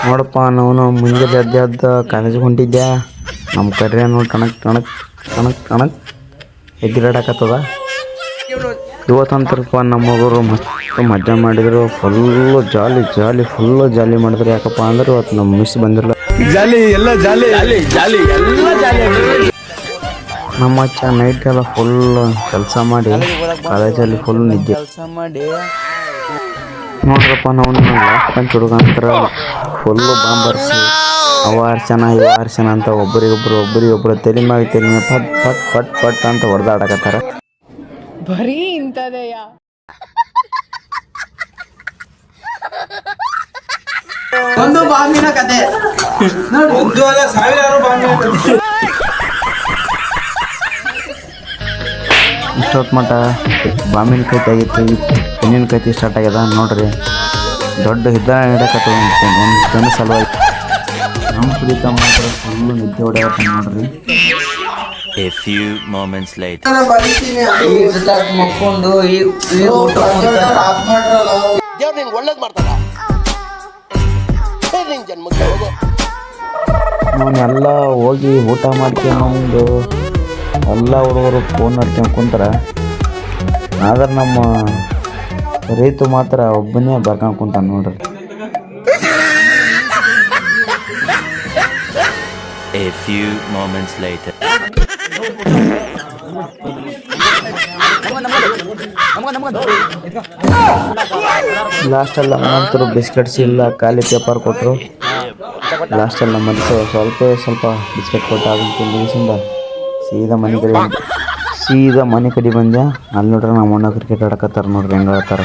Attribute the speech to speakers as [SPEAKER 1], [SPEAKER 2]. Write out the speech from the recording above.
[SPEAKER 1] ನೋಡಪ್ಪ ನಾವು ಮುಂಜಾನೆ ಎದ್ದು ಕಾಲೇಜಿಗೆ ಹೊಂಟಿದ್ದೆ. ನಮ್ಮ ಕರ್ರೆ ನೋಡಿ ಟಣಕ್ ಟಣಕ್ ಟಣಕ್ ಟಣಕ್ ಎಗ್ಗಿರಾಡಕತ್ತದ. ಇವತ್ತಂತರಪ್ಪ ನಮ್ಮ ಮಗರು ಮಸ್ತ್ ಮಜಾ ಮಾಡಿದ್ರು. ಫುಲ್ಲು ಜಾಲಿ ಜಾಲಿ ಫುಲ್ಲು ಜಾಲಿ ಮಾಡಿದ್ರು. ಯಾಕಪ್ಪ ಅಂದ್ರೆ ಇವತ್ತು ನಮ್ಮ ಮಿಸ್ ಬಂದಿರಲ್ಲ.
[SPEAKER 2] ಜಾಲಿ ಎಲ್ಲ ಜಾಲಿ ಜಾಲಿ ಎಲ್ಲ ಜಾಲಿ.
[SPEAKER 1] ನಮ್ಮ ಅಚ್ಚ ನೈಟ್ ಎಲ್ಲ ಫುಲ್ ಕೆಲಸ ಮಾಡಿ ಕಾಲೇಜಲ್ಲಿ ಫುಲ್ ನಿದ್ದೆ ನೋಡ್ರಪ್ಪ. ನಾವು ಲಾಸ್ಟ್ ಬೆಂಚ್ ಹುಡುಗ ಅಂತರ ಫುಲ್ಲು ಬಾಂಬರ್ಸಿ ಅವ ಅರ್ಚನ ಇವ ಅರ್ಚನ ಅಂತ ಒಬ್ಬರಿಗೊಬ್ರು ತಲೆ ಪಟ್ ಪಟ್ ಪಟ್ ಪಟ್ ಅಂತ ಹೊಡೆದಾಡಕತ್ತಾರ.
[SPEAKER 3] ಬರೀ ಇಂಥದೆಯ
[SPEAKER 2] ಒಂದು ಬಾಂಬಿನ ಕತೆ. ಒಂದು ಅಲ್ಲ ಸಾವಿರಾರು ಬಾಂಬಿನ ಕತೆ.
[SPEAKER 1] ಇಷ್ಟೊತ್ತು ಮಟ್ಟ ಬಾಂಬಿನ ಕೈತಿ ಆಗಿತ್ತು. ಪೆನ್ನಿನ ಕೈತಿ ಸ್ಟಾರ್ಟ್ ಆಗ್ಯದ ನೋಡ್ರಿ. ದೊಡ್ಡ ಯುದ್ಧ ನಡಕತ್ತದ ಒಂದು ಪೆನ್ ಸಲುವಾಗಿ. ನಮ್ಮ ಕುಡಿತ ಮಾತ್ರ ಫುಲ್ಲು ನಿದ್ದೆ ಹೊಡೆಯತ್ತ ನೋಡ್ರಿ.
[SPEAKER 4] A few moments later.
[SPEAKER 3] ಮಕ್ಕೊಂಡು
[SPEAKER 5] ದೇವ್ರು ನಿನ್ಗೆ ಒಳ್ಳೇದು ಮಾಡ್ತಾರ. ನಿನ್ ಜನ್ಮಕ್ಕೆ ಹೋಗು.
[SPEAKER 1] ನಾವೆಲ್ಲ ಹೋಗಿ ಊಟ ಮಾಡ್ಕೊಂಡು ಎಲ್ಲ ಹುಡುಗರು ಫೋನ್ ನೋಡ್ಕೊಂಡು ಕುಂತಾರ. ಆದ್ರೆ ನಮ್ಮ ರೈತ ಮಾತ್ರ ಒಬ್ಬನೇ ಬರ್ಕೊಂಡು ಕುಂತಾನ ನೋಡ್ರಿ.
[SPEAKER 4] A few moments later.
[SPEAKER 1] ಲಾಸ್ಟಲ್ಲಿ ನಮ್ಮಂತರು ಬಿಸ್ಕೆಟ್ಸ್ ಇಲ್ಲ, ಖಾಲಿ ಪೇಪರ್ ಕೊಟ್ಟರು. ಲಾಸ್ಟಲ್ಲಿ ನಮ್ಮ ಸ್ವಲ್ಪ ಬಿಸ್ಕೆಟ್ ಕೊಟ್ಟು ಅದನ್ನು ತಿಂದ ಸೀದಾ ಮನೆ ಕಡೆ ಬಂದೆ. ಅಲ್ಲಿ ನೋಡ್ರಿ ನಮ್ಮ ಅಣ್ಣ ಕ್ರಿಕೆಟ್ ಆಡಕತ್ತಾರ ನೋಡ್ರಿ ಹೆಂಗೆ ಆಡ್ತಾರ.